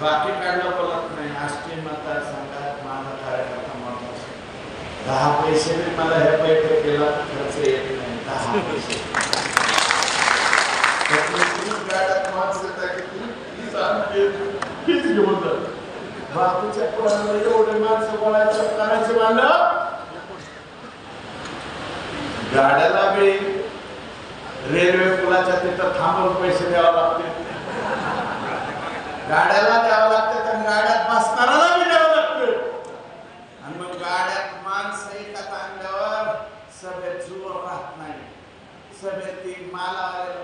बाकी काढलं बोलत नाही. आष्टी मतदारसंघात माझा कार्यकर्ता महत्वाचा. 10 पैसे मी मला हे बैठकीला खर्च येत नाही. 10 पैसे गाड्यात माणसं येतात की हीच घेऊन जात. बाकीच्या कोणाला एवढे माणसं बोलायचं करायचं म्हणलं गाड्याला बी रेल्वे पुलाच्या तिथं थांबून पैसे द्यावे लागते. गाड्याला द्यावं लागतं तर गाड्यात बसणाऱ्याला बी द्यावं लागतं. आणि मग गाड्यात माणसं एकात आणल्यावर सभेत जोर राहत नाही. सभेत ती मालावाले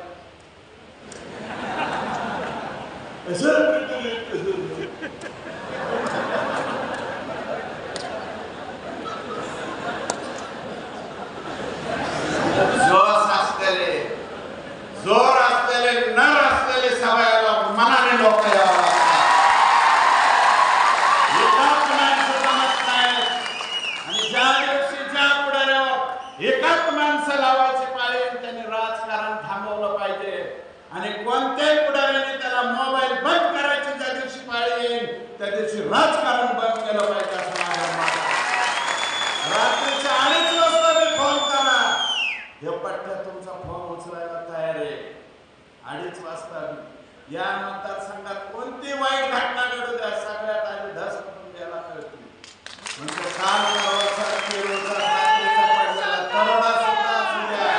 जोर असलेले नर असलेले सभेला मनाने लोक यावं आणि ज्या दिवशी ज्या पुढाऱ्यावर एकाच माणसं लावायची पाळी त्यांनी राजकारण थांबवलं पाहिजे. आणि कोणत्याही पुढाऱ्याने त्याला मोबाईल बंद करायची ज्या दिवशी पाळी येईल त्या दिवशी राजकारण बंद केलं पाहिजे असं माझं मत. रात्रीच्या 2:30 वाजता मी फोन करा. हे पट्ट्या तुमचा फोन उचलायला तयार आहे. 2:30 वाजता या मतदारसंघात कोणती वाईट घटना घडू द्या सगळ्यात आधी धस करून द्यायला कळते. म्हणजे काल परवाचा केरळचा रात्रीचा पडलेला तरोडा सुद्धा असू द्या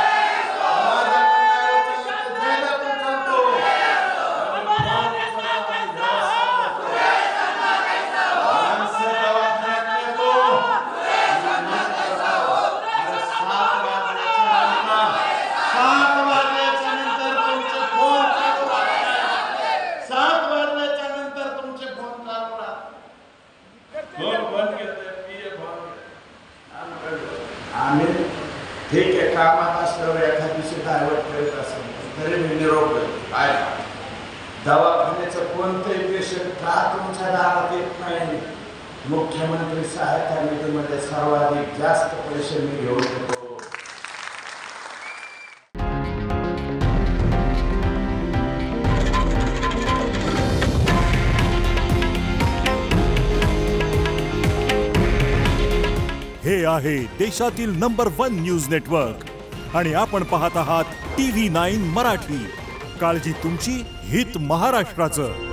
आम्ही ठीक आहे कामात असल्यावर एखाद्या दिवशी डायव्हर्ट करत असेल तरी मी निरोप देतो. काय दवाखान्याचं कोणतंही पेशंट का तुमच्या दारात येत नाही. मुख्यमंत्री सहायता निधीमध्ये सर्वाधिक जास्त पैसे मी घेऊन येतो. हे आहे देशातील नंबर 1 न्यूज नेटवर्क आणि आपण पाहत आहात TV9 मराठी. काळजी तुमची, हित महाराष्ट्राचं.